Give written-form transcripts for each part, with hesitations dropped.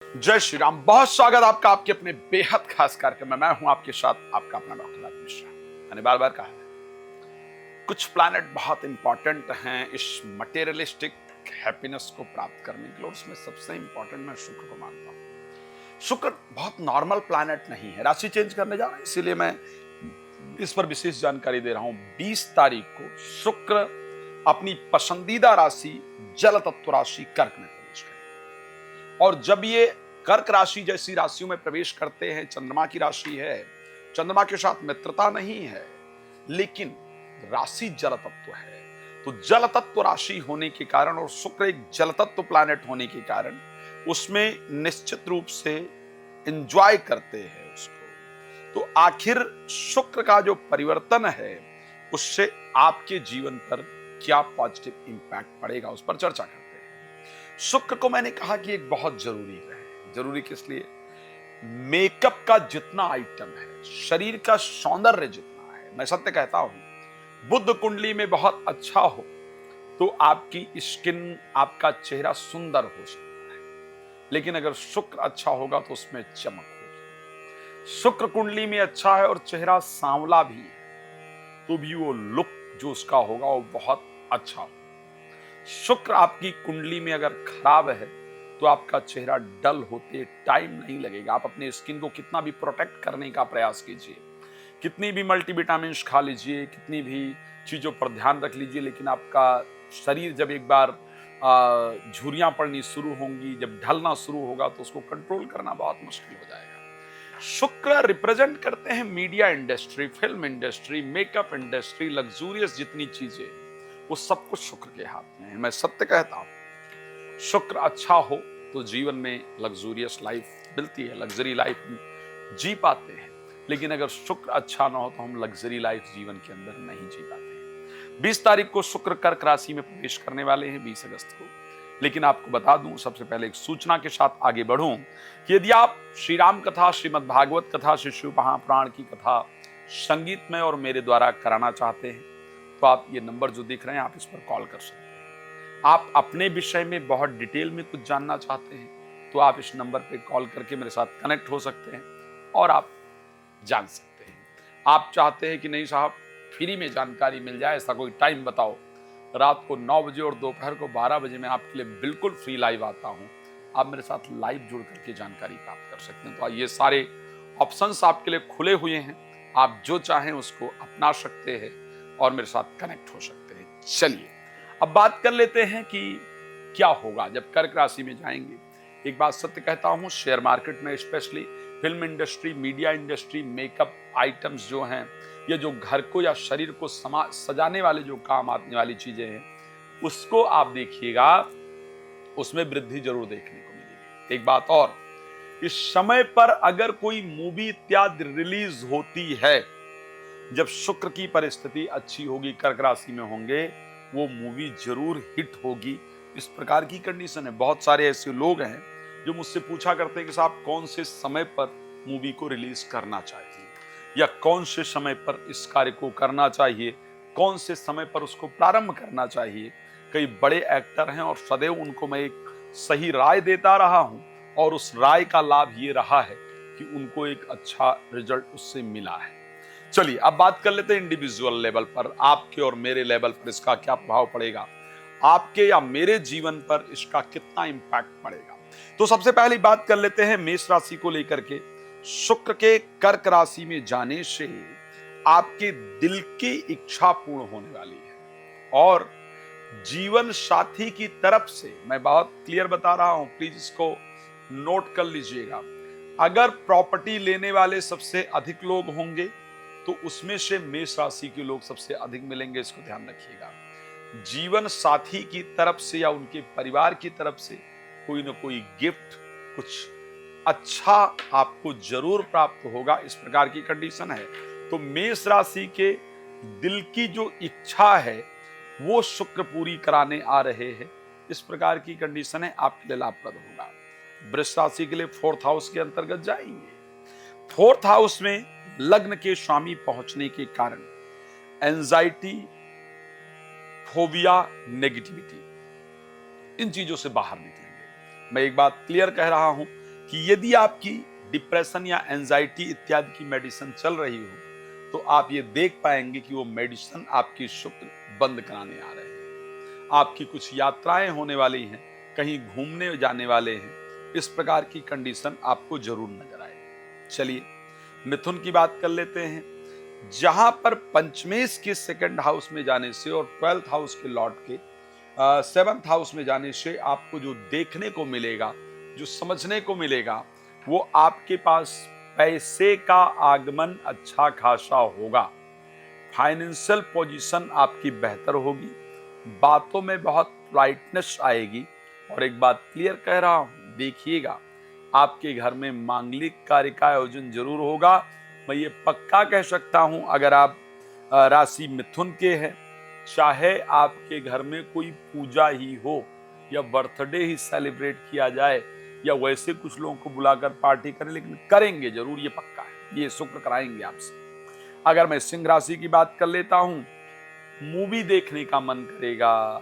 जय श्री राम। बहुत स्वागत आपका आपके अपने बेहद खास कार्यक्रम में। मैं हूं आपके साथ आपका अपना डॉक्टर राज मिश्रा। मैंने बार बार कहा है, कुछ प्लैनेट बहुत इंपॉर्टेंट हैं इस मटेरियलिस्टिक हैप्पीनेस को प्राप्त करने के लिए। उसमें सबसे इंपॉर्टेंट मैं शुक्र को मानता हूं। शुक्र बहुत नॉर्मल प्लैनेट नहीं है। राशि चेंज करने जा रहा है, इसीलिए मैं इस पर विशेष जानकारी दे रहा हूं। 20 तारीख को शुक्र अपनी पसंदीदा राशि जल तत्व राशि कर्क में प्रवेश करेगा। और जब ये कर्क राशि जैसी राशियों में प्रवेश करते हैं, चंद्रमा की राशि है, चंद्रमा के साथ मित्रता नहीं है, लेकिन राशि जल तत्व है। तो जल तत्व राशि होने के कारण और शुक्र एक जल तत्व प्लैनेट होने के कारण उसमें निश्चित रूप से एंजॉय करते हैं उसको। तो आखिर शुक्र का जो परिवर्तन है उससे आपके जीवन पर क्या पॉजिटिव इंपैक्ट पड़ेगा, उस पर चर्चा करते हैं। शुक्र को मैंने कहा कि एक बहुत जरूरी है। जरूरी किस लिए? मेकअप का जितना आइटम है, शरीर का सौंदर्य जितना है, मैं सत्य कहता हूं, बुध कुंडली में बहुत अच्छा हो तो आपकी स्किन, आपका चेहरा सुंदर हो सकता है, लेकिन अगर शुक्र अच्छा होगा तो उसमें चमक होगी। शुक्र कुंडली में अच्छा है और चेहरा सांवला भी है तो भी वो लुक जो उसका होगा वो बहुत अच्छा हो। शुक्र आपकी कुंडली में अगर खराब है तो आपका चेहरा डल होते टाइम नहीं लगेगा। आप अपने स्किन को कितना भी प्रोटेक्ट करने का प्रयास कीजिए, कितनी भी मल्टीविटामिन खा लीजिए, कितनी भी चीजों पर ध्यान रख लीजिए, लेकिन आपका शरीर जब एक बार झुर्रियां पड़नी शुरू होंगी, जब ढलना शुरू होगा तो उसको कंट्रोल करना बहुत मुश्किल हो जाएगा। शुक्र रिप्रेजेंट करते हैं media industry, film industry, makeup industry, luxurious जितनी चीजें, वो सब कुछ शुक्र के हाथ में है। मैं सत्य कहता हूं, शुक्र अच्छा हो तो जीवन में लग्जूरियस लाइफ मिलती है, लग्जरी लाइफ जी पाते हैं। लेकिन अगर शुक्र अच्छा ना हो तो हम लग्जरी लाइफ जीवन के अंदर नहीं जी पाते हैं। 20 तारीख को शुक्र कर्क राशि में प्रवेश करने वाले हैं, 20 अगस्त को। लेकिन आपको बता दूं, सबसे पहले एक सूचना के साथ आगे बढ़ूं कि यदि आप श्री राम कथा, श्रीमद् भागवत कथा, श्री शिव महापुराण की कथा संगीत में और मेरे द्वारा कराना चाहते हैं तो आप ये नंबर जो दिख रहे हैं, आप इस पर कॉल कर सकते हैं। आप अपने विषय में बहुत डिटेल में कुछ जानना चाहते हैं तो आप इस नंबर पे कॉल करके मेरे साथ कनेक्ट हो सकते हैं और आप जान सकते हैं। आप चाहते हैं कि नहीं साहब फ्री में जानकारी मिल जाए, ऐसा कोई टाइम बताओ, रात को 9 बजे और दोपहर को 12 बजे मैं आपके लिए बिल्कुल फ्री लाइव आता हूं, आप मेरे साथ लाइव जुड़ करके जानकारी प्राप्त कर सकते हैं। तो ये सारे ऑप्शंस आपके लिए खुले हुए हैं, आप जो चाहें उसको अपना सकते हैं और मेरे साथ कनेक्ट हो सकते हैं। चलिए अब बात कर लेते हैं कि क्या होगा जब कर्क राशि में जाएंगे। एक बात सत्य कहता हूं, शेयर मार्केट में specially film industry, media industry, makeup items जो हैं, ये जो घर को या शरीर को सजाने वाले जो काम आने वाली चीजें हैं, उसको आप देखिएगा, उसमें वृद्धि जरूर देखने को मिलेगी। एक बात और, इस समय पर अगर कोई मूवी इत्यादि रिलीज होती है, जब शुक्र की परिस्थिति अच्छी होगी, कर्क राशि में होंगे, वो मूवी जरूर हिट होगी। इस प्रकार की कंडीशन है। बहुत सारे ऐसे लोग हैं जो मुझसे पूछा करते हैं कि साहब कौन से समय पर मूवी को रिलीज करना चाहिए, या कौन से समय पर इस कार्य को करना चाहिए, कौन से समय पर उसको प्रारंभ करना चाहिए। कई बड़े एक्टर हैं और सदैव उनको मैं एक सही राय देता रहा हूं और उस राय का लाभ ये रहा है कि उनको एक अच्छा रिजल्ट उससे मिला है। चलिए अब बात कर लेते हैं इंडिविजुअल लेवल पर, आपके और मेरे लेवल पर इसका क्या प्रभाव पड़ेगा, आपके या मेरे जीवन पर इसका कितना इंपैक्ट पड़ेगा। तो सबसे पहली बात कर लेते हैं मेष राशि को लेकर के। शुक्र के कर्क राशि में जाने से आपके दिल की इच्छा पूर्ण होने वाली है और जीवन साथी की तरफ से, मैं बहुत क्लियर बता रहा हूं, प्लीज इसको नोट कर लीजिएगा, अगर प्रॉपर्टी लेने वाले सबसे अधिक लोग होंगे तो उसमें से मेष राशि के लोग सबसे अधिक मिलेंगे, इसको ध्यान रखिएगा। जीवन साथी की तरफ से या उनके परिवार की तरफ से कोई ना कोई गिफ्ट, कुछ अच्छा आपको जरूर प्राप्त होगा, इस प्रकार की कंडीशन है। तो मेष राशि के दिल की जो इच्छा है वो शुक्र पूरी कराने आ रहे हैं, इस प्रकार की कंडीशन है, आपके लिए लाभप्रद होगा। वृष राशि के लिए 4th हाउस के अंतर्गत जाएंगे। 4th हाउस में लग्न के स्वामी पहुंचने के कारण एंजाइटी, फोबिया, नेगेटिविटी, इन चीजों से बाहर निकलेंगे। मैं एक बात क्लियर कह रहा हूं कि यदि आपकी डिप्रेशन या एंजाइटी इत्यादि की मेडिसिन चल रही हो, तो आप ये देख पाएंगे कि वो मेडिसिन आपकी शुक्र बंद कराने आ रहे हैं। आपकी कुछ यात्राएं होने वाली हैं, कहीं घूमने जाने वाले हैं, इस प्रकार की कंडीशन आपको जरूर नजर आएगी। चलिए मिथुन की बात कर लेते हैं। जहां पर पंचमेश के सेकंड हाउस में जाने से और 12th हाउस के लॉर्ड के 7th हाउस में जाने से आपको जो देखने को मिलेगा, जो समझने को मिलेगा, वो आपके पास पैसे का आगमन अच्छा खासा होगा। फाइनेंशियल पोजीशन आपकी बेहतर होगी, बातों में बहुत लाइटनेस आएगी। और एक बात क्लियर कह रहा हूं, देखिएगा आपके घर में मांगलिक कार्य का आयोजन जरूर होगा। मैं ये पक्का कह सकता हूं, अगर आप राशि मिथुन के हैं, चाहे आपके घर में कोई पूजा ही हो या बर्थडे ही सेलिब्रेट किया जाए या वैसे कुछ लोगों को बुलाकर पार्टी करें, लेकिन करेंगे जरूर, ये पक्का है, ये शुक्र कराएंगे आपसे। अगर मैं सिंह राशि की बात कर लेता हूं, मूवी देखने का मन करेगा,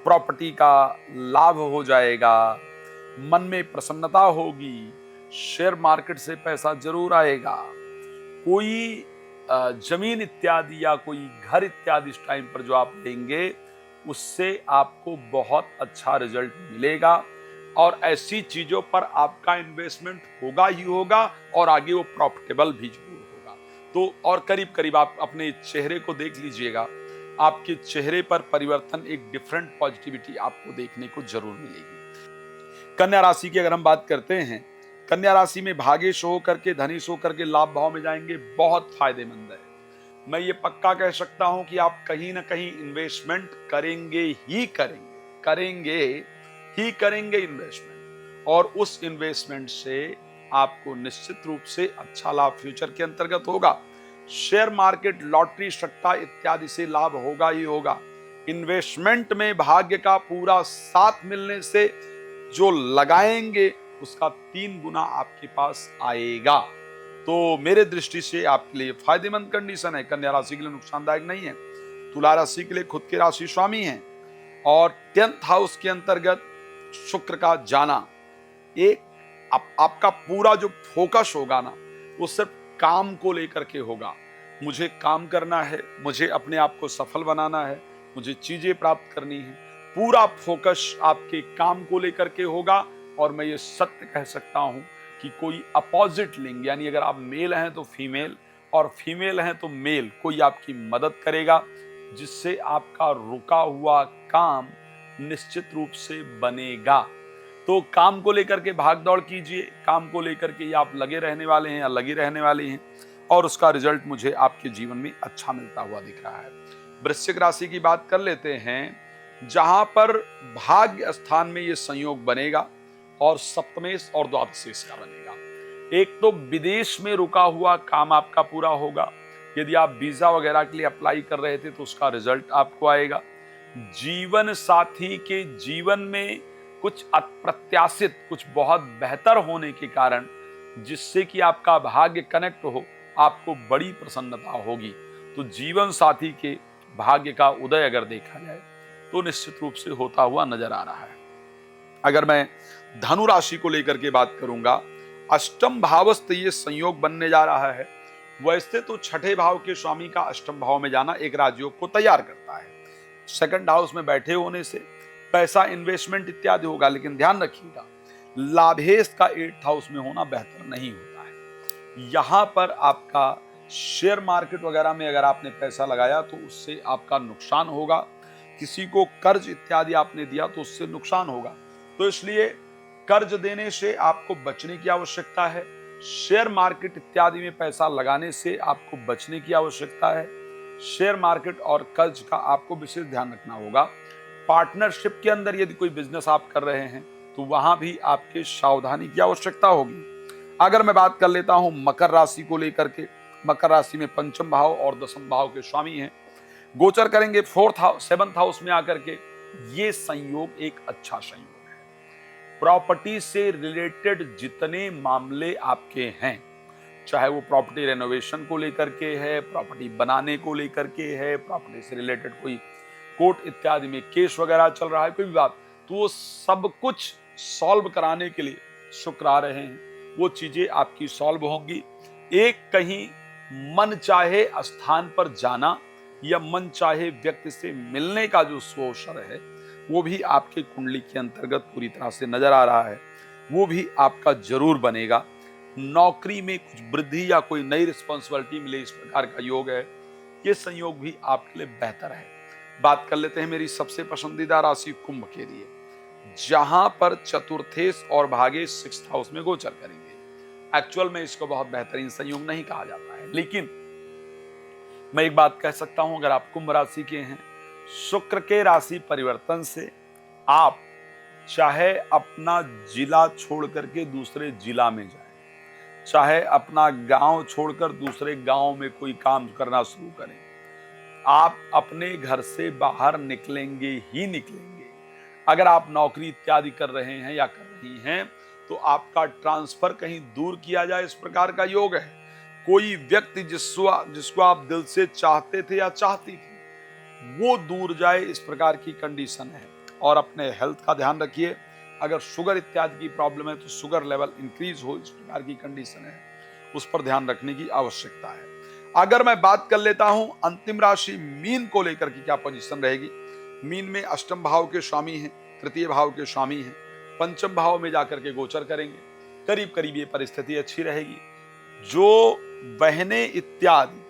प्रॉपर्टी का लाभ हो जाएगा, मन में प्रसन्नता होगी, शेयर मार्केट से पैसा जरूर आएगा, कोई जमीन इत्यादि या कोई घर इत्यादि इस टाइम पर जो आप लेंगे, उससे आपको बहुत अच्छा रिजल्ट मिलेगा। और ऐसी चीजों पर आपका इन्वेस्टमेंट होगा ही होगा और आगे वो प्रॉफिटेबल भी जरूर होगा। तो और करीब करीब आप अपने चेहरे को देख लीजिएगा, आपके चेहरे पर परिवर्तन, एक डिफरेंट पॉजिटिविटी आपको देखने को जरूर मिलेगी। कन्या राशि की अगर हम बात करते हैं, कन्या राशि में भागेश हो करके, धनीश हो करके लाभ भाव में जाएंगे, बहुत फायदेमंद है। मैं ये पक्का कह सकता हूं कि आप कहीं ना कहीं इन्वेस्टमेंट करेंगे ही करेंगे इन्वेस्टमेंट, और उस इन्वेस्टमेंट से आपको निश्चित रूप से अच्छा लाभ फ्यूचर के अंतर्गत होगा। शेयर मार्केट, लॉटरी, सट्टा इत्यादि से लाभ होगा ही होगा। इन्वेस्टमेंट में भाग्य का पूरा साथ मिलने से जो लगाएंगे उसका 3 गुना आपके पास आएगा। तो मेरे दृष्टि से आपके लिए फायदेमंद कंडीशन है। कन्या राशि के लिए नुकसानदायक नहीं है। तुला राशि के लिए खुद के राशि स्वामी हैं और 10th हाउस के अंतर्गत शुक्र का जाना, एक आपका पूरा जो फोकस होगा ना, वो सिर्फ काम को लेकर के होगा। मुझे काम करना है, मुझे अपने आप को सफल बनाना है, मुझे चीजें प्राप्त करनी है, पूरा फोकस आपके काम को लेकर के होगा। और मैं ये सत्य कह सकता हूं कि कोई अपोजिट लिंग, यानी अगर आप मेल हैं तो फीमेल और फीमेल हैं तो मेल, कोई आपकी मदद करेगा, जिससे आपका रुका हुआ काम निश्चित रूप से बनेगा। तो काम को लेकर के भाग दौड़ कीजिए, काम को लेकर के आप लगे रहने वाले हैं या लगी रहने वाली हैं, और उसका रिजल्ट मुझे आपके जीवन में अच्छा मिलता हुआ दिख रहा है। वृश्चिक राशि की बात कर लेते हैं, जहां पर भाग्य स्थान में ये संयोग बनेगा और सप्तमेश और द्वादशेश का बनेगा। एक तो विदेश में रुका हुआ काम आपका पूरा होगा। यदि आप वीजा वगैरह के लिए अप्लाई कर रहे थे तो उसका रिजल्ट आपको आएगा। जीवन साथी के जीवन में कुछ अप्रत्याशित, कुछ बहुत बेहतर होने के कारण, जिससे कि आपका भाग्य कनेक्ट हो, आपको बड़ी प्रसन्नता होगी। तो जीवन साथी के भाग्य का उदय अगर देखा जाए तो निश्चित रूप से होता हुआ नजर आ रहा है। अगर मैं धनु राशि को लेकर के बात करूंगा, अष्टम भावस्थ ये संयोग बनने जा रहा है। वैसे तो छठे भाव के स्वामी का अष्टम भाव में जाना एक राजयोग को तैयार करता है। सेकंड हाउस में बैठे होने से पैसा, इन्वेस्टमेंट इत्यादि होगा, लेकिन ध्यान रखिएगा लाभेश का 8th हाउस में होना बेहतर नहीं होता है। यहां पर आपका शेयर मार्केट वगैरह में अगर आपने पैसा लगाया तो उससे आपका नुकसान होगा। किसी को कर्ज इत्यादि आपने दिया तो उससे नुकसान होगा। तो इसलिए कर्ज देने से आपको बचने की आवश्यकता है। शेयर मार्केट इत्यादि में पैसा लगाने से आपको बचने की आवश्यकता है। शेयर मार्केट और कर्ज का आपको विशेष ध्यान रखना होगा। पार्टनरशिप के अंदर यदि कोई बिजनेस आप कर रहे हैं तो वहां भी आपके सावधानी की आवश्यकता होगी। अगर मैं बात कर लेता हूं मकर राशि को लेकर के, मकर राशि में पंचम भाव और दसम भाव के स्वामी हैं, गोचर करेंगे 7th हाउस में आकर के। ये संयोग एक अच्छा संयोग है। प्रॉपर्टी से रिलेटेड जितने मामले आपके हैं, चाहे वो प्रॉपर्टी रेनोवेशन को लेकर के है, प्रॉपर्टी बनाने को लेकर के है, प्रॉपर्टी से रिलेटेड कोई कोर्ट इत्यादि में केस वगैरह चल रहा है, कोई भी बात, तो वो सब कुछ सॉल्व कराने के लिए शुक्र आ रहे हैं। वो चीजें आपकी सॉल्व होंगी। एक कहीं मन चाहे स्थान पर जाना या मन चाहे व्यक्ति से मिलने का जो अवसर है वो भी आपके कुंडली के अंतर्गत पूरी तरह से नजर आ रहा है, वो भी आपका जरूर बनेगा। नौकरी में कुछ वृद्धि या कोई नई रिस्पॉन्सिबिलिटी मिले, इस प्रकार का योग है। ये संयोग भी आपके लिए बेहतर है। बात कर लेते हैं मेरी सबसे पसंदीदा राशि कुंभ के लिए, जहां पर चतुर्थेश और भागे 6th हाउस में गोचर करेंगे। एक्चुअल में इसको बहुत बेहतरीन संयोग नहीं कहा जाता है, लेकिन मैं एक बात कह सकता हूं, अगर आप कुंभ राशि के हैं, शुक्र के राशि परिवर्तन से आप चाहे अपना जिला छोड़ करके दूसरे जिला में जाएं, चाहे अपना गांव छोड़कर दूसरे गांव में कोई काम करना शुरू करें, आप अपने घर से बाहर निकलेंगे ही निकलेंगे। अगर आप नौकरी इत्यादि कर रहे हैं या कर रही हैं तो आपका ट्रांसफर कहीं दूर किया जाए, इस प्रकार का योग है। कोई व्यक्ति जिसको आप दिल से चाहते थे या चाहती थी वो दूर जाए, इस प्रकार की कंडीशन है। और अपने हेल्थ का ध्यान रखिए, अगर शुगर इत्यादि की प्रॉब्लम है तो शुगर लेवल इंक्रीज हो, इस प्रकार की कंडीशन है, उस पर ध्यान रखने की आवश्यकता है। अगर मैं बात कर लेता हूं अंतिम राशि मीन को लेकर की क्या पोजीशन रहेगी। मीन में अष्टम भाव के स्वामी हैं, तृतीय भाव के स्वामी हैं, पंचम भाव में जाकर के गोचर करेंगे। करीब करीब ये परिस्थिति अच्छी रहेगी। जो बहनें इत्यादि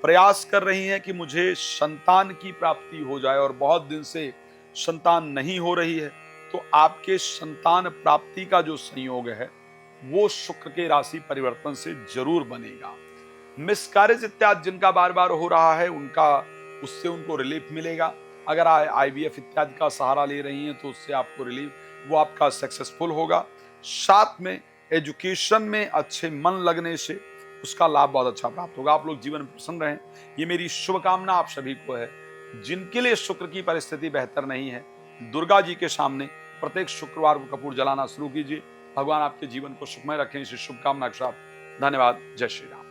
प्रयास कर रही हैं कि मुझे संतान की प्राप्ति हो जाए और बहुत दिन से संतान नहीं हो रही है, तो आपके संतान प्राप्ति का जो संयोग है वो शुक्र के राशि परिवर्तन से जरूर बनेगा। मिसकैरेज इत्यादि जिनका बार बार हो रहा है उससे उनको रिलीफ मिलेगा। अगर IVF इत्यादि का सहारा ले रही हैं तो उससे आपको रिलीफ, वो आपका सक्सेसफुल होगा। साथ में एजुकेशन में अच्छे मन लगने से उसका लाभ बहुत अच्छा प्राप्त होगा। आप लोग जीवन में प्रसन्न रहें, ये मेरी शुभकामना आप सभी को है। जिनके लिए शुक्र की परिस्थिति बेहतर नहीं है, दुर्गा जी के सामने प्रत्येक शुक्रवार को कपूर जलाना शुरू कीजिए। भगवान आपके जीवन को सुखमय रखें, इसी शुभकामना के साथ धन्यवाद। जय श्री राम।